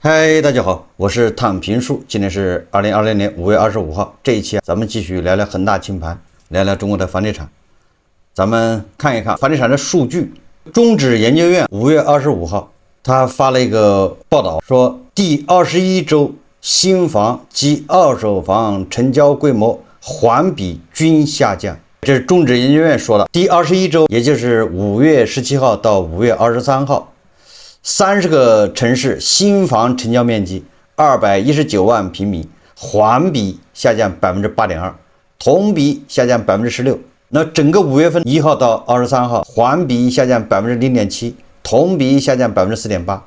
嗨，大家好，我是躺平树。今天是2020年5月25号。这一期咱們繼續聊聊恆大清盤，聊聊中國的房地產。咱們看一看房地產的數據。中指研究院5月25號，他發了一個報道，說第21周新房及二手房成交規模環比均下降。這是中指研究院說的。第21周，也就是5月17號到5月23號。30個城市新房成交面積219萬平米，環比下降8.2%，同比下降16%。那整個5月份1號到23號，環比下降0.7%，同比下降4.8%。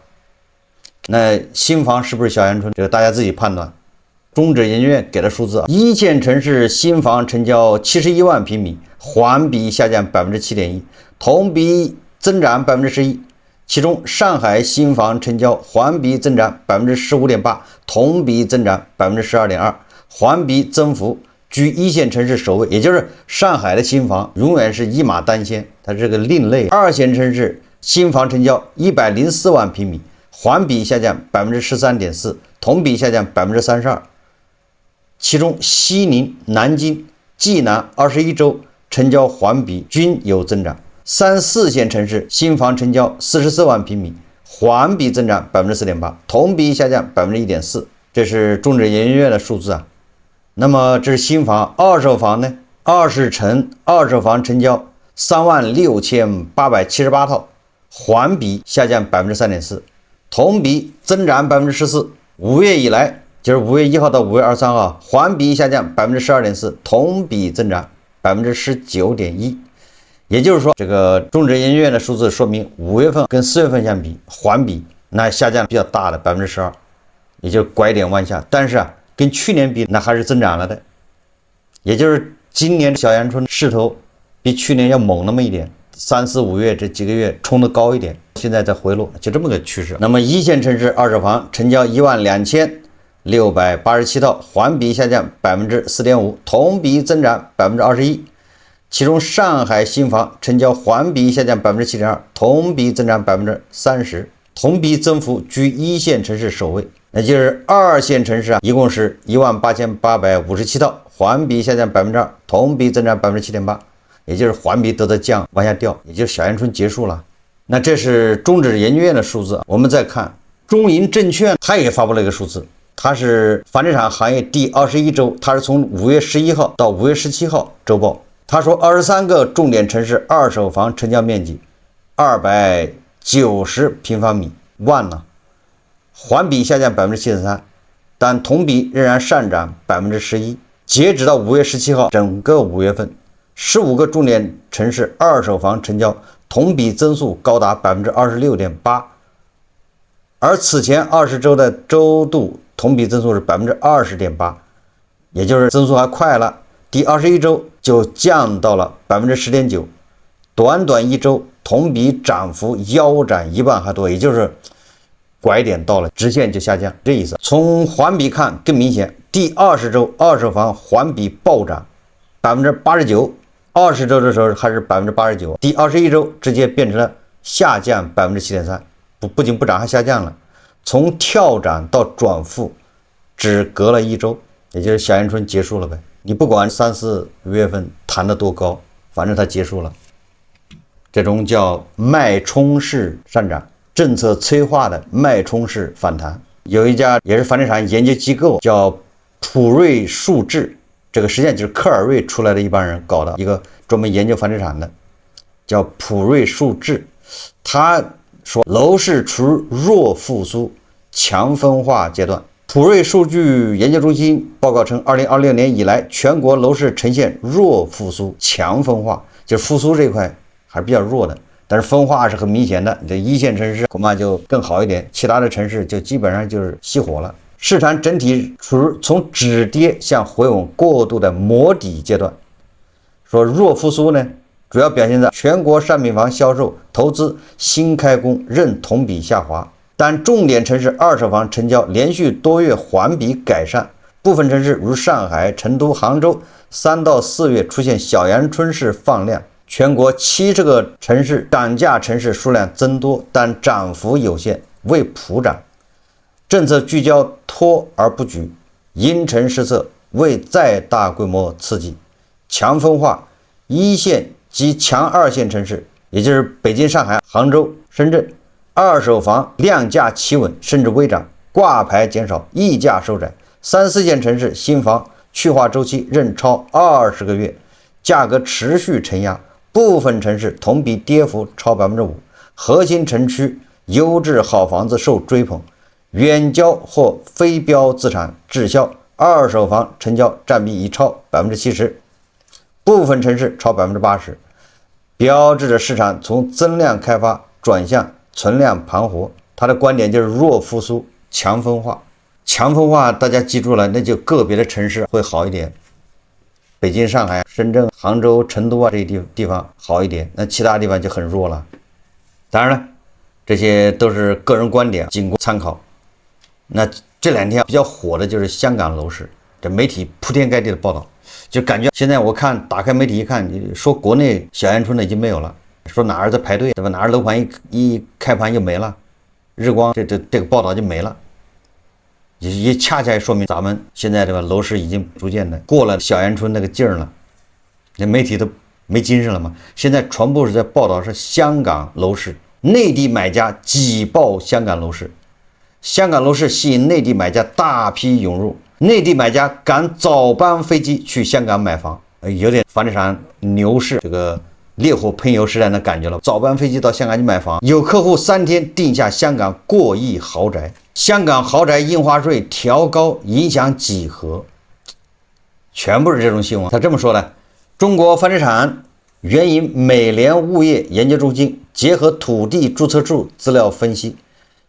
那新房是不是小陽春？这個大家自己判断。中指研究院給的數字，一線城市新房成交71萬平米，環比下降7.1%，同比增長11%。其中，上海新房成交環比增長15.8%，同比增長12.2%，環比增幅居一線城市首位。也就是上海的新房永遠是一馬當先，它是個另類。二線城市新房成交104萬平米，環比下降13.4%，同比下降32%。其中，西寧、南京、濟南21周成交環比均有增長。3、4線城市新房成交44萬平米，環比增長4.8%，同比下降1.4%。這是中指研究院的數字啊。那麼這是新房，二手房呢？20城二手房成交36878套，環比下降3.4%，同比增長14%。5月以來，就是5月1號到5月23號，環比下降12.4%，同比增長19.1%。也就是說，這個中指研究院的數字說明5月份跟4月份相比，環比那下降比較大的12%，也就拐點往下。但是啊，跟去年比，那還是增長了的。也就是今年小陽春勢頭比去年要猛那麼一點，3、4、5月這幾個月衝得高一點，現在在回落，就這麼個趨勢。那麼一線城市二手房成交12687套，環比下降4.5%，同比增長21%。其中，上海新房成交環比下降7.2%，同比增長30%，同比增幅居一線城市首位。那就是二線城市啊，一共是18857套，環比下降2%，同比增長7.8%，也就是環比都在降，往下掉，也就是小陽春結束了。那這是中指研究院的數字。我們再看中银證券，它也發布了一個數字，它是房地產行業第21周，它是從5月11號到5月17號周報。他說，23個重點城市二手房成交面積290平方米萬了，環比下降73%，但同比仍然上漲11%。截止到5月17號，整個5月份，15個重點城市二手房成交同比增速高達26.8%，而此前20周的周度同比增速是20.8%，也就是增速還快了。第21周就降到了10.9%，短短一周同比漲幅腰斬1半還多，也就是拐點到了，直線就下降，這意思。從環比看更明顯，第20周二手房環比暴漲89%，20周的時候還是89%，第21周直接變成了下降7.3%，不僅不漲還下降了，從跳漲到轉負只隔了一周，也就是小陽春結束了唄。你不管3、4月份彈得多高，反正它結束了。這種叫脈衝式上漲，政策催化的脈衝式反彈。有一家也是房地產研究機構叫普瑞數智，這個實際上就是科爾瑞出來的一幫人搞的一個專門研究房地產的，叫普瑞數智。他說樓市處於弱復甦、強分化階段。普瑞數據研究中心報告稱，2026年以來，全國樓市呈現弱復甦、強分化，就是復甦這一塊還是比較弱的，但是分化是很明顯的。你這一線城市恐怕就更好一點，其他的城市就基本上就是熄火了。市場整體處於從止跌向回穩過渡的摸底階段。說弱復甦呢，主要表現在全國商品房銷售、投資、新開工仍同比下滑。但重點城市二手房成交連續多月環比改善，部分城市如上海、成都、杭州3到4月出現小陽春式放量。全國70個城市漲價城市數量增多，但漲幅有限，未普漲。政策聚焦拖而不舉，因城施策，為再大規模刺激，強分化一線及強二線城市，也就是北京、上海、杭州、深圳，二手房量價企穩甚至微漲，掛牌減少，溢價收窄。3、4線城市新房去化周期仍超20個月，價格持續承壓，部分城市同比跌幅超5%。核心城區優質好房子受追捧，遠郊或非標資產滯銷，二手房成交佔比已超70%，部分城市超80%，標誌着市場從增量開發轉向存量盤活。他的觀點就是弱復甦、強分化。強分化大家記住了，那就個別的城市會好一點，北京、上海、深圳、杭州、成都啊，這些地方好一點，那其他地方就很弱了。當然了，這些都是個人觀點，僅供參考。那這2天比較火的就是香港樓市，這媒體鋪天蓋地的報道，就感覺现在我看打開媒體一看，說國內小陽春的已經沒有了，說哪兒在排隊，對吧？哪兒樓盤一開盤就沒了，日光這個報道就沒了，也恰恰說明咱們現在這個樓市已經逐漸的過了小陽春那個勁兒了，那媒體都沒精神了嗎？現在全部是在報道是香港樓市，內地買家擠爆香港樓市，香港樓市吸引內地買家大批湧入，內地買家趕早班飛機去香港買房，有點房地產牛市這個烈火噴油時代的感覺了。早班飛機到香港去買房，有客戶3天定下香港過億豪宅，香港豪宅印花稅調高影響幾何，全部是這種新聞。他這麼說的。中國房地產援引美聯物業研究中心結合土地註冊處資料分析，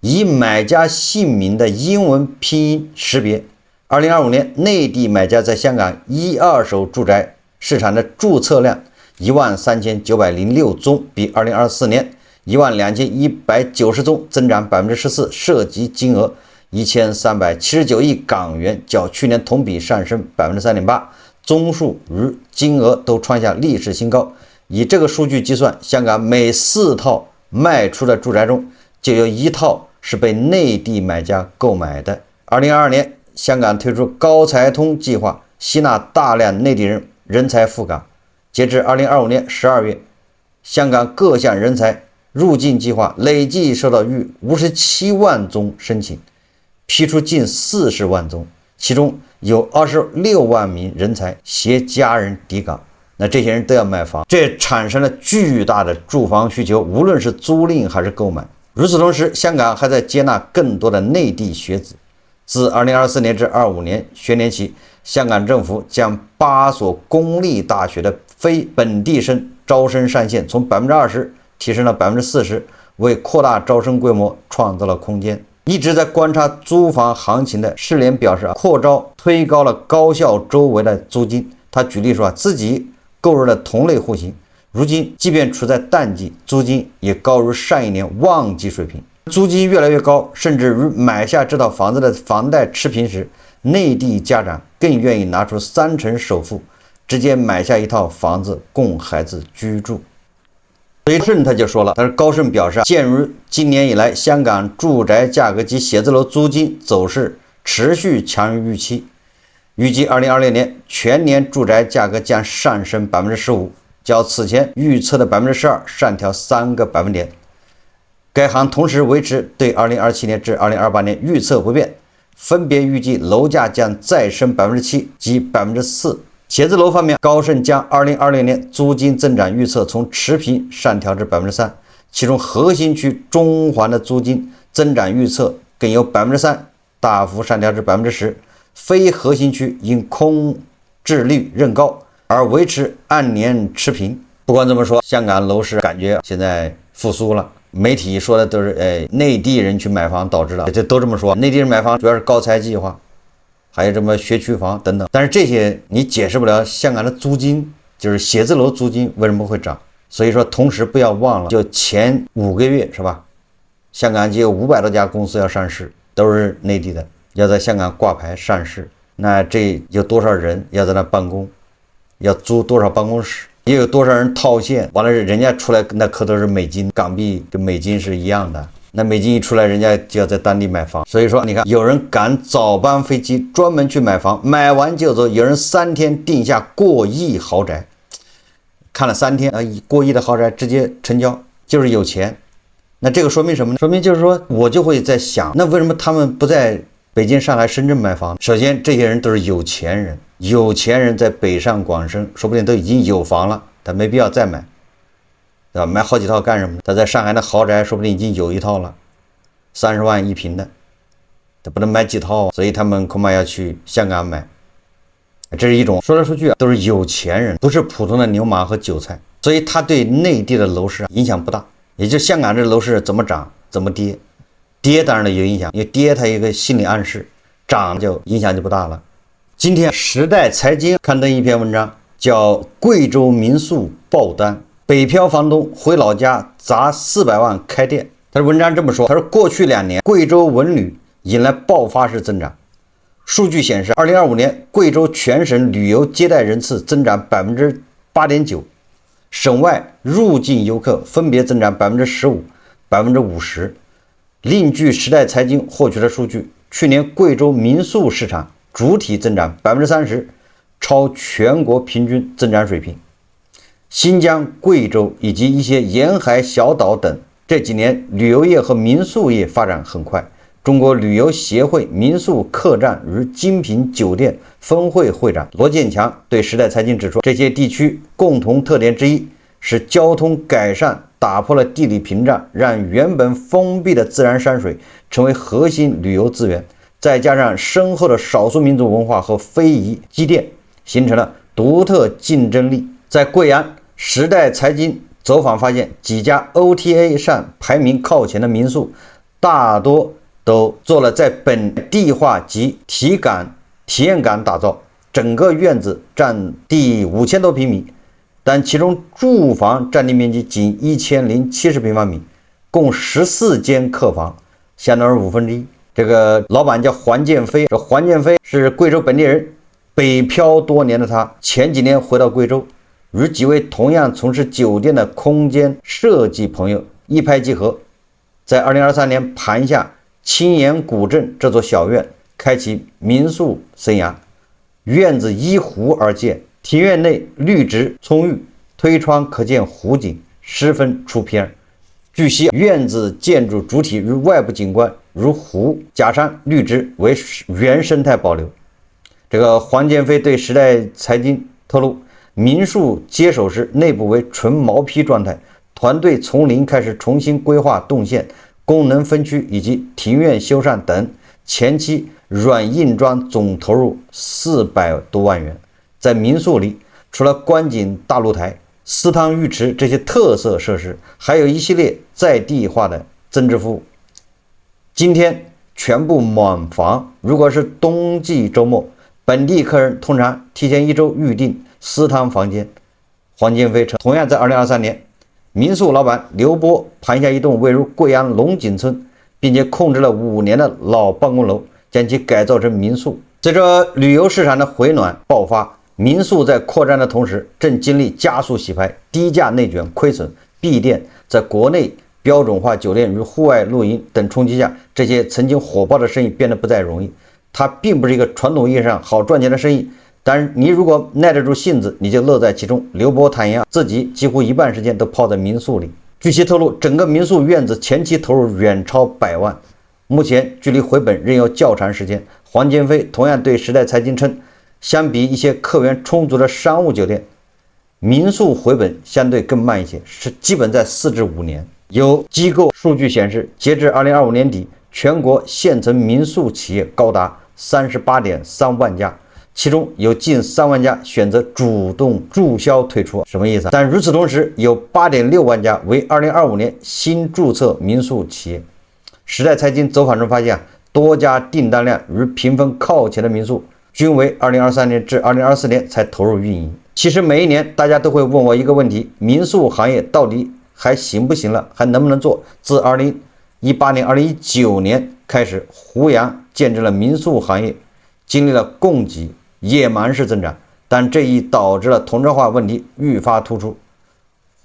以買家姓名的英文拼音識別，2025年內地買家在香港1、2手住宅市場的註冊量13906宗，比2024年12190宗增長14%，涉及金額1379億港元，較去年同比上升3.8%。宗數與金額都創下歷史新高。以這個數據計算，香港每4套賣出的住宅中，就有1套是被內地買家購買的。2022年，香港推出高才通計劃，吸納大量內地人才赴港。截至2025年12月，香港各項人才入境計劃累計收到逾57萬宗申請，批出近40萬宗，其中有26萬名人才攜家人抵港，那這些人都要買房，這產生了巨大的住房需求，無論是租賃還是購買。與此同時，香港還在接納更多的內地學子。自2024年至25年學年起，香港政府將8所公立大學的非本地生招生上限從20%提升了40%，為擴大招生規模創造了空間。一直在觀察租房行情的世聯表示，擴招推高了高校周圍的租金。他舉例說，自己購入了同類戶型，如今即便處在淡季，租金也高於上一年旺季水平。租金越來越高，甚至與買下這套房子的房貸持平時，內地家長更願意拿出30%首付，直接買下一套房子供孩子居住。所以他就說了，他说高盛表示，鑒於今年以來香港住宅價格及寫字樓租金走勢持續強於預期，預計2026年全年住宅價格將上升15%，較此前預測的12%上調3個百分點。該行同時維持對2027年至2028年預測不變，分別預計樓價將再升7%及4%。寫字樓方面，高盛將2026年租金增長預測從持平上調至3%，其中核心區中環的租金增長預測更由3%大幅上調至10%，非核心區因空置率仍高而維持按年持平。不管怎麼說，香港樓市感覺現在復甦了。媒體說的都是內地人去買房導致的，這都這麼說。內地人買房主要是高才計劃，還有什麼學區房等等，但是這些你解釋不了香港的租金，就是寫字樓租金為什麼會漲。所以說同時不要忘了，就前5個月是吧，香港就有500多家公司要上市，都是內地的，要在香港掛牌上市。那這有多少人要在那辦公，要租多少辦公室，也有多少人套现，完了人家出來那可都是美金，港幣跟美金是一樣的。那美金一出來，人家就要在当地買房。所以说，你看，有人趕早班飛機專門去買房，買完就走；有人3天定下過億豪宅，看了3天過億的豪宅直接成交，就是有錢。那這個說明什麼呢？說明就是說，我就會在想，那為什麼他們不在北京、上海、深圳買房？首先，這些人都是有錢人，有錢人在北上廣深，說不定都已經有房了，他沒必要再買。对吧？買好幾套幹什麼呢？他在上海的豪宅說不定已經有一套了，30萬一平的，他不能買幾套，所以他們恐怕要去香港買。這是一種。說來說去都是有錢人，不是普通的牛馬和韭菜，所以他對內地的楼市影響不大。也就香港这楼市怎麼漲怎麼跌，跌當然了有影響，因為跌它有一個心理暗示，漲就影響就不大了。今天時代財經刊登一篇文章，叫貴州民宿爆單。北漂房東回老家砸400萬開店。他的文章這麼說，他說過去2年貴州文旅引來爆發式增長。數據顯示，2025年貴州全省旅遊接待人次增長 8.9%， 省外入境遊客分別增長 15%、50%。另據時代財經獲取的數據，去年貴州民宿市場主體增長 30%， 超全國平均增長水平。新疆、貴州以及一些沿海小島等這幾年旅遊業和民宿業發展很快。中國旅遊協會民宿客棧與精品酒店分會會長羅建強對時代財經指出，這些地區共同特點之一是交通改善打破了地理屏障，讓原本封閉的自然山水成為核心旅遊資源，再加上深厚的少數民族文化和非遺積澱，形成了獨特競爭力。在貴陽，時代財經走訪發現，幾家 OTA 上排名靠前的民宿，大多都做了在本地化及體驗感打造，整個院子占地5000多平米，但其中住房占地面積僅1070平方米，共14間客房，相當於1/5。這個老闆叫黃建飛，這黃建飛是貴州本地人，北漂多年的他，前幾年回到貴州，與幾位同樣從事酒店的空間設計朋友一拍即合，在2023年盤下青岩古鎮這座小院，開啟民宿生涯。院子依湖而建，庭院內綠植蔥鬱，推窗可見湖景，十分出片。據悉，院子建築主體與外部景觀如湖、假山、綠植為原生態保留。這個黃建飛對時代財經透露，民宿接手時內部為純毛坯狀態，團隊從零開始重新規劃動線、功能分區以及庭院修繕等，前期軟硬裝總投入400多萬元。在民宿裡，除了觀景大露台、私湯浴池這些特色設施，還有一系列在地化的增值服務。今天全部滿房，如果是冬季周末，本地客人通常提前1周預定私湯房間。黃建飛稱，同樣在2023年，民宿老板劉波盤下一棟位於貴陽龍井村，並且控制了5年的老辦公樓，將其改造成民宿。隨着旅遊市場的回暖爆發，民宿在擴張的同時，正經歷加速洗牌、低價內卷、虧損、閉店，在國內標準化酒店與戶外露營等衝擊下，這些曾經火爆的生意變得不再容易。它並不是一個傳統意義上好賺錢的生意，但是你如果耐得住性子，你就樂在其中。劉波坦言，自己幾乎一半時間都泡在民宿裡。據其透露，整個民宿院子前期投入遠超100萬，目前距離回本仍有較長時間。黃建飛同樣對時代財經稱，相比一些客源充足的商務酒店，民宿回本相對更慢一些，是基本在4至5年。有機構數據顯示，截至2025年底，全國現存民宿企業高達38.3萬家，其中有近3萬家選擇主動注銷退出。什麼意思？但與此同時，有8.6万家為2025年新注冊民宿企業。時代財經走訪中發現，多家訂單量與評分靠前的民宿均為2023年至2024年才投入運營。其實每一年大家都會問我一個問題，民宿行業到底還行不行了，還能不能做？自2018年、2019年開始，湖陽見證了民宿行業經歷了供給野蠻式增長，但這一導致了同質化問題愈發突出。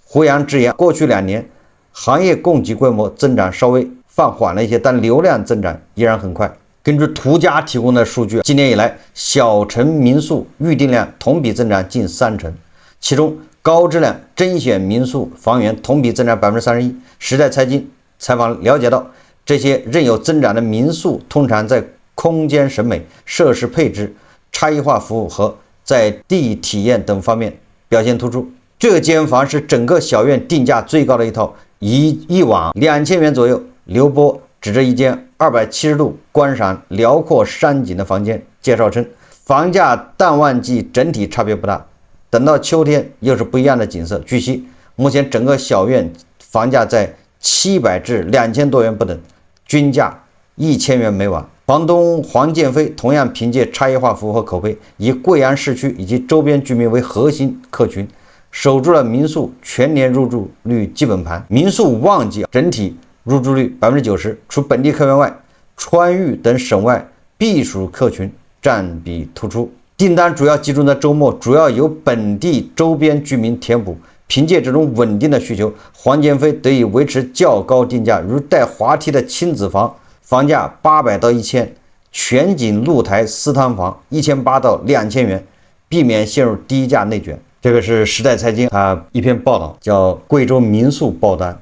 湖陽直言，過去2年行業供給規模增長稍微放緩了一些，但流量增長依然很快。根據途家提供的數據，今年以來小城民宿預訂量同比增長近30%，其中高質量甄選民宿房源同比增長31%。時代財經採訪了解到，這些仍有增長的民宿通常在空間審美、設施配置、差異化服務和在地體驗等方面表現突出。這間房是整個小院定價最高的一套，一晚2000元左右。劉波指着一間270度觀賞遼闊山景的房間，介紹稱，房價淡旺季整體差別不大，等到秋天又是不一樣的景色。據悉，目前整個小院房價在700至2000多元不等，均價1000元每晚。房東黃建飛同樣憑借差異化服務和口碑，以貴陽市區以及周邊居民為核心客群，守住了民宿全年入住率基本盤。民宿旺季整體入住率90%，除本地客源外，川渝等省外避暑客群占比突出。訂單主要集中在周末，主要由本地周邊居民填補。憑借這種穩定的需求，黃建飛得以維持較高定價，如帶滑梯的親子房，房價800到1000；全景露台私湯房1800到2000元，避免陷入低價內卷。這個是時代財經一篇報道，叫貴州民宿爆單。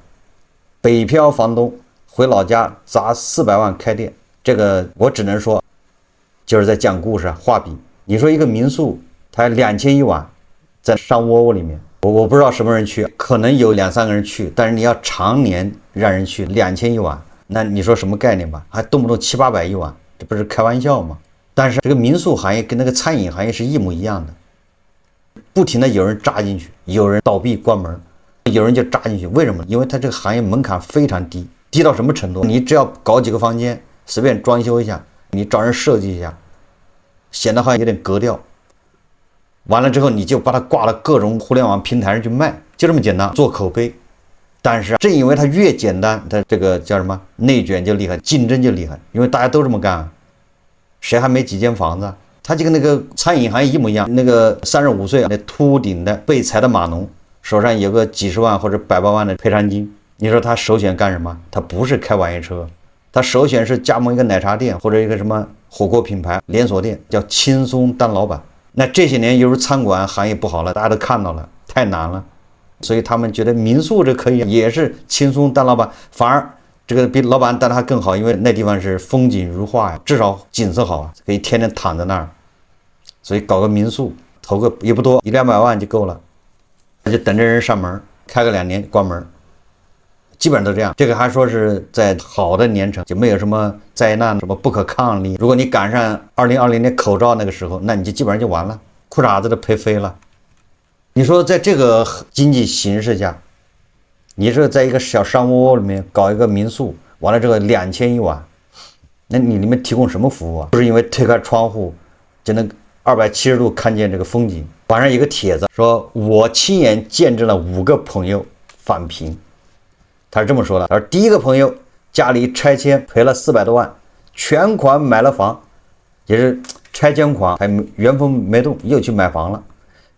北漂房東回老家砸400萬開店，這個我只能說就是在講故事畫筆。你說一個民宿它2000一晚，在山窩窩裡面，我不知道什麼人去，可能有2-3個人去，但是你要常年讓人去2000一晚，那你說什麼概念吧？還動不動700-800一晚，這不是開玩笑嗎？但是這個民宿行業跟那個餐飲行業是一模一樣的，不停的有人扎進去，有人倒閉關門，有人就扎進去。為什麼？因為它這個行業門檻非常低，低到什麼程度？你只要搞幾個房間，隨便裝修一下，你找人設計一下，顯得好像有點格調，完了之後你就把它掛到各種互联網平台上去賣，就這麼簡单，做口碑。但是正因為它越簡單，它這個叫什麼內卷就厲害，競爭就厲害，因為大家都這麼幹，誰還沒幾間房子？他就跟那個餐飲行業一模一樣。那個35歲那秃頂的被裁的碼農，手上有個幾十萬或者100多萬的賠償金，你說他首選幹什麼？他不是開網約車，他首選是加盟一個奶茶店或者一個什麼火鍋品牌連鎖店，叫輕鬆當老闆。那這些年由於餐館行業不好了，大家都看到了，太难了，所以他們覺得民宿这可以，也是輕鬆當老闆，反而這個比老闆當的還更好，因為那地方是風景如畫呀，至少景色好啊，可以天天躺在那兒。所以搞個民宿，投個也不多，100-200萬就夠了，就等着人上門，開個2年關門，基本上都這樣。這個還說是在好的年程，就沒有什麼災難，什麼不可抗力。如果你趕上2020年口罩那個時候，那你就基本上就完了，褲衩子都賠飛了。你說在這個經濟形勢下，你是在一個小山窩裡面搞一個民宿，完了之後2000一晚，那你裡面提供什麼服務啊？就是因為推開窗戶就能270度看見這個風景。網上有個帖子說，我親眼見證了5個朋友返貧。他是這麼說的，他說第一個朋友家裡拆遷賠了400多萬，全款買了房，也是拆遷款還原封沒動又去買房了，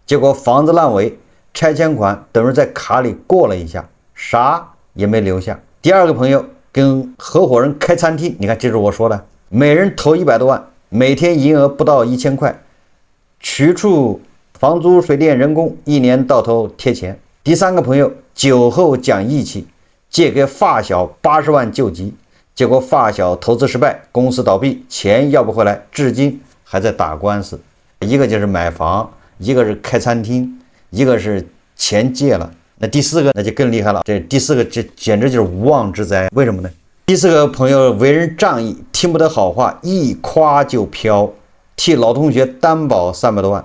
結果房子爛尾，拆遷款等於在卡裡過了一下，啥也沒留下。第二個朋友跟合夥人開餐廳，你看這是我說的，每人投100多萬，每天營業額不到1000塊，取出房租水電人工，1年到頭貼錢。第三個朋友酒後講義氣，借給發小80萬救急，結果發小投資失敗，公司倒閉，錢要不回來，至今還在打官司。一個就是買房，一個是開餐廳，一個是錢借了。那第四個那就更厲害了，這第四個這簡直就是无妄之災。為什麼呢？第四個朋友為人仗義，聽不得好話，一誇就飄，替老同學擔保300多萬，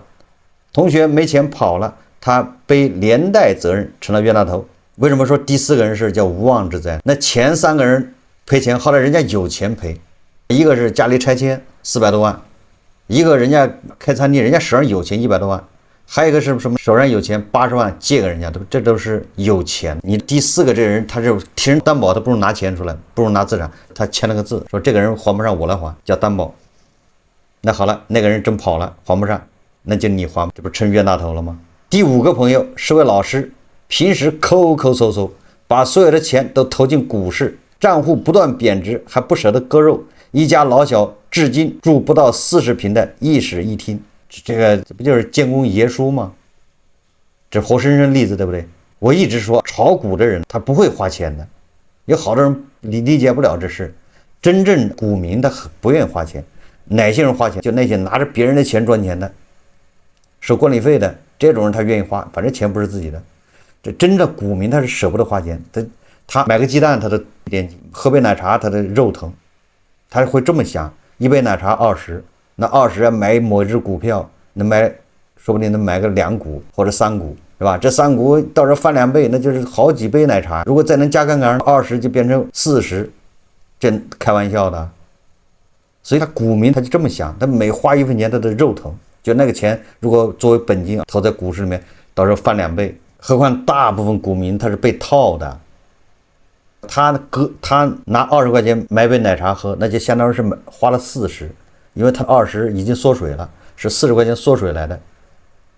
同學沒錢跑了，他背連帶責任，成了冤大頭。為什麼說第四個人是叫无妄之災？那前3個人賠錢，後來人家有錢賠，一個是家裡拆遷400多萬，一個人家開餐廳，人家手上有錢100多萬，還有一個是什麼？手上有錢80萬借給人家，這都是有錢。你第四個這人，他是替人擔保，他不如拿錢出來，不如拿資產，他簽了個字，說這個人還不上我來還，叫擔保。那好了，那個人真跑了，還不上，那就你還，這不成冤大頭了嗎？第5個朋友是位老師，平時抠抠搜搜，把所有的錢都投進股市，賬戶不斷貶值，還不捨得割肉，一家老小至今住不到40平的一室一廳，這不就是建功爺叔嗎？這活生生例子，對不对？我一直說炒股的人他不會花錢的，有好多人理解不了這事。真正股民他不願意花錢，哪些人花錢？就那些拿着別人的錢賺錢的，收管理費的這種人他願意花，反正錢不是自己的。這真的股民他是捨不得花錢，他買個雞蛋他都惦記，喝杯奶茶他的肉疼，他會這麼想：一杯奶茶20，那20買某只股票，能買，說不定能買個2股或者3股，是吧？這3股到時候翻2倍，那就是好幾杯奶茶。如果再能加槓桿，20就變成40，這開玩笑的。所以他股民他就這麼想，他每花1分錢他的肉疼，就那個錢如果作為本金投在股市裡面，到時候翻2倍。何況大部分股民他是被套的，他拿20塊錢買杯奶茶喝，那就相當于是花了40，因為他20已經縮水了，是40塊錢縮水來的。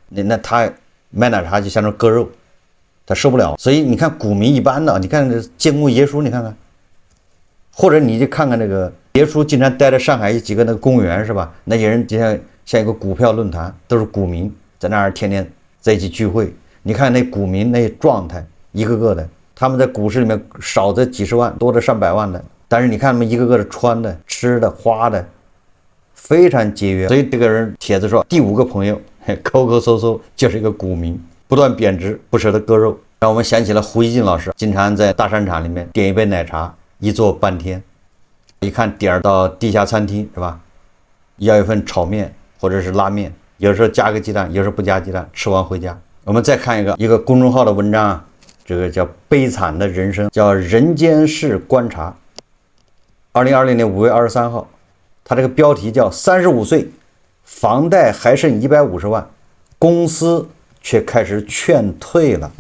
那他買奶茶就相當於割肉，他受不了。所以你看股民一般的，你看這建功爺叔，你看看，或者你就看看那個爺叔经常待在上海有幾個那個公園，是吧？那些人就像一個股票論壇，都是股民在那兒天天在一起聚會。你看那股民那狀態，一個個的，他們在股市裡面少則幾十萬，多的上百萬的，但是你看他們一個個的穿的、吃的、花的，非常節約。所以這個人帖子說，第5個朋友抠抠搜搜就是一個股民，不斷貶值，不捨得割肉，讓我們想起了胡一靜老師，經常在大商場裡面點一杯奶茶，一坐半天，一看點兒到地下餐廳，是吧？要一份炒麵或者是拉麵，有時候加個雞蛋，有時候不加雞蛋，吃完回家。我們再看一個公眾號的文章啊，這個叫悲慘的人生，叫人間世觀察，2020年5月23號，他這個標題叫35歲房貸還剩150萬，公司卻開始勸退了。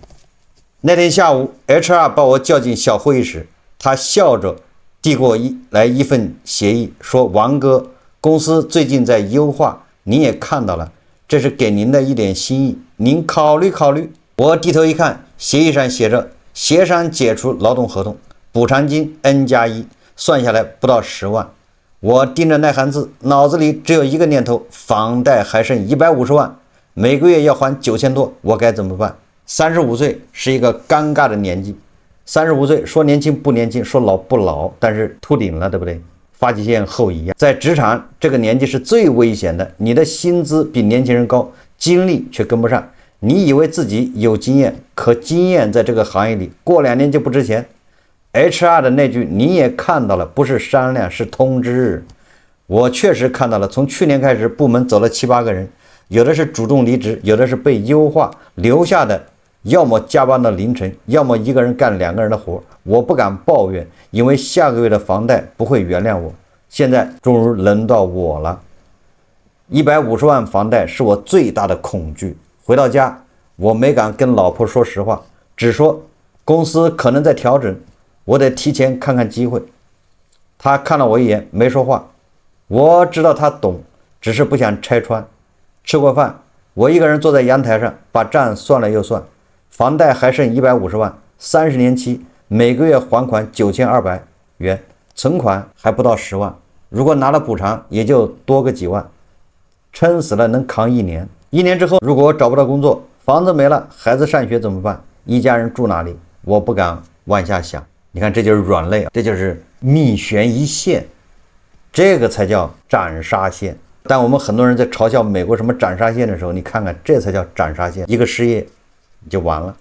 那天下午 HR 把我叫進小會議室，他笑着遞過來一份協議，說王哥，公司最近在優化，你也看到了，這是給您的一點心意，您考慮考慮。我低頭一看，協議上寫着協商解除勞動合同，補償金 N+1，算下來不到10萬。我盯着那行字，腦子裡只有一個念頭：房貸還剩150萬，每個月要還9000多，我該怎麼辦？35歲是一個尷尬的年紀，35歲說年輕不年輕，說老不老，但是禿頂了，對不對？發際線後移，在職場這個年紀是最危險的，你的薪資比年輕人高，精力卻跟不上。你以為自己有經驗，可經驗在這個行業裡過2年就不值錢。HR 的那句你也看到了，不是商量，是通知。我確實看到了，從去年開始，部門走了7、8個人，有的是主動離職，有的是被優化留下的，要麼加班到凌晨，要麼一個人幹2個人的活。我不敢抱怨，因為下個月的房貸不會原諒我。現在終於輪到我了，150萬房貸是我最大的恐懼。回到家，我沒敢跟老婆說實話，只說公司可能在調整，我得提前看看機會。她看了我一眼，沒說話。我知道她懂，只是不想拆穿。吃過飯，我一個人坐在陽台上，把賬算了又算，房貸還剩150萬，30年期，每個月還款9200元，存款還不到10萬。如果拿了補償，也就多個幾萬，撐死了能扛1年。1年之後，如果我找不到工作，房子沒了，孩子上學怎麼辦？一家人住哪裡？我不敢往下想。你看，這就是軟肋，這就是命懸一線，這個才叫斬殺線。但我們很多人在嘲笑美國什麼斬殺線的時候，你看看，這才叫斬殺線。一個失業你就完了。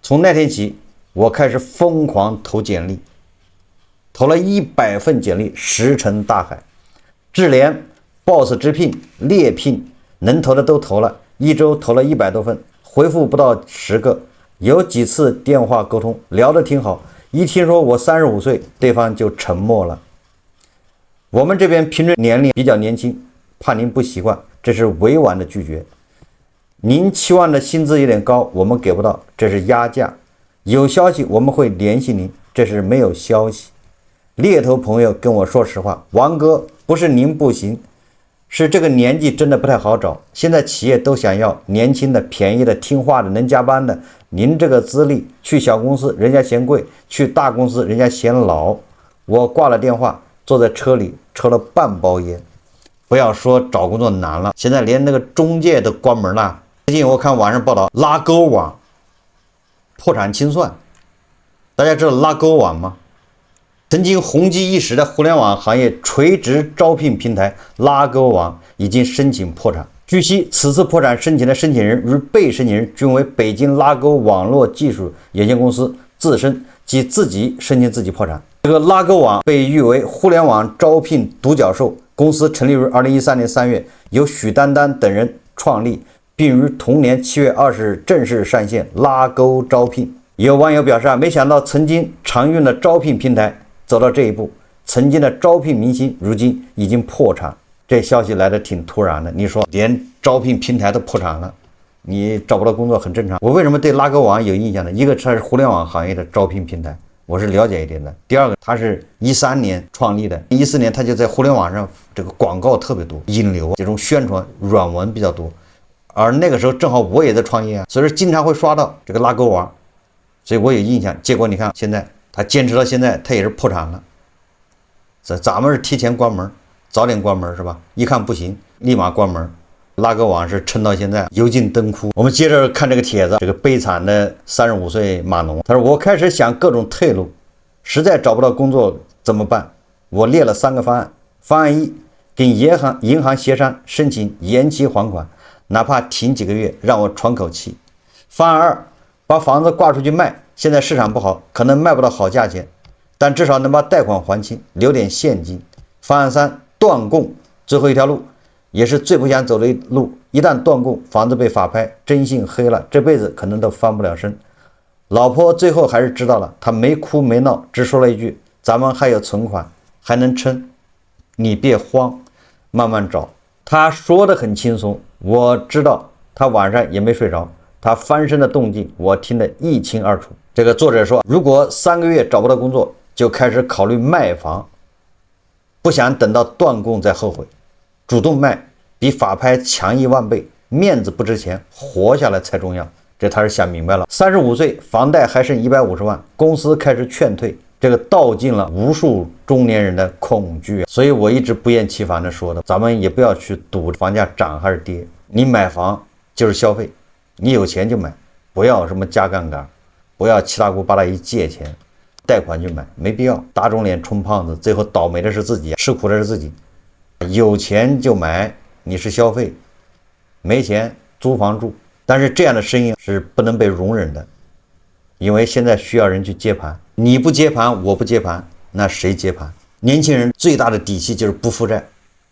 從那天起，我開始瘋狂投簡歷，投了100份簡歷，石沉大海。智聯、Boss 直聘、獵聘能投的都投了，一周投了100多份，回復不到10個。有幾次電話溝通，聊得挺好，一聽說我35歲，對方就沉默了。我們這邊平均年齡比較年輕，怕您不習慣，這是委婉的拒絕。您期望的薪資有點高，我們給不到，這是壓價。有消息我們會聯繫您，這是沒有消息。獵頭朋友跟我說實話，王哥，不是您不行，是这個年紀真的不太好找。現在企業都想要年輕的、便宜的、聽話的、能加班的。您這個資歷，去小公司人家嫌貴，去大公司人家嫌老。我掛了電話，坐在車裡抽了半包煙。不要說找工作難了，現在連那個中介都關門了。最近我看網上報道，拉勾網破產清算。大家知道拉勾網嗎？曾經紅極一時的互聯網行業垂直招聘平台拉勾網已經申請破產。據悉，此次破產申請的申請人與被申請人均為北京拉勾網絡技術有限公司自身及自己申請自己破產。這個拉勾網被譽為互聯網招聘獨角獸，公司成立於2013年3月，由許丹丹等人創立，並於同年7月20日正式上線拉勾招聘。有網友表示沒想到曾經常用的招聘平台走到這一步，曾經的招聘明星如今已經破產，這消息來得挺突然的。你說連招聘平台都破產了，你找不到工作很正常。我為什麼對拉勾網有印象呢？一個它是互聯網行業的招聘平台，我是了解一點的。第二個，它是13年創立的，14年它就在互聯網上這個廣告特別多，引流這種宣傳軟文比較多。而那個時候正好我也在創業啊，所以說經常會刷到這個拉勾網，所以我有印象。結果你看現在。他堅持到現在，他也是破產了。咱們是提前關門，早點關門是吧？一看不行，立馬關門。拉勾網是撐到現在，油盡燈枯。我們接着看這個帖子，這個悲慘的35歲碼農，他說：“我開始想各種退路，實在找不到工作怎麼辦？我列了3個方案。方案1，跟銀行協商申請延期還款，哪怕停幾個月，讓我喘口氣。方案2，把房子掛出去賣。”現在市場不好，可能賣不到好價錢，但至少能把貸款還清，留點現金。方案3，斷供，最後一條路，也是最不想走的路。一旦斷供，房子被法拍，徵信黑了，這輩子可能都翻不了身。老婆最後還是知道了，她沒哭沒鬧，只說了一句：“咱們還有存款，還能撐，你別慌，慢慢找。”她說得很輕鬆，我知道她晚上也沒睡着，她翻身的動靜我聽得一清二楚。這個作者說，如果3個月找不到工作，就開始考慮賣房，不想等到斷供再後悔，主動賣比法拍強1萬倍，面子不值錢，活下來才重要。這他是想明白了。35歲，房貸還剩150萬，公司開始勸退，這個道盡了無數中年人的恐懼。所以我一直不厭其煩的說的，咱們也不要去賭房價漲還是跌，你買房就是消費，你有錢就買，不要什麼加槓桿。不要七大姑八大姨借錢貸款去買，沒必要打腫臉充胖子，最後倒霉的是自己，吃苦的是自己。有錢就買，你是消費；沒錢租房住。但是這樣的生意是不能被容忍的，因為現在需要人去接盤，你不接盤，我不接盤，那誰接盤？年輕人最大的底氣就是不負債。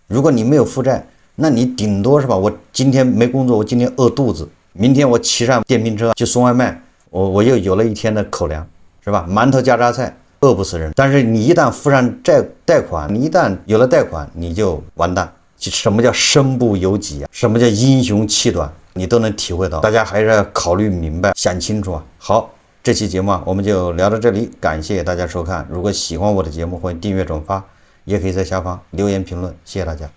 如果你沒有負債，那你頂多是吧？我今天沒工作，我今天餓肚子，明天我騎上電瓶車去送外賣。我又有了一天的口糧，是吧？饅頭加榨菜，餓不死人。但是你一旦付上貸款，你一旦有了貸款，你就完蛋。什麼叫身不由己啊？什麼叫英雄氣短？你都能體會到。大家還是要考慮明白，想清楚啊。好，這期節目我們就聊到這裡，感謝大家收看。如果喜歡我的節目，歡迎訂閱轉發，也可以在下方留言評論。謝謝大家。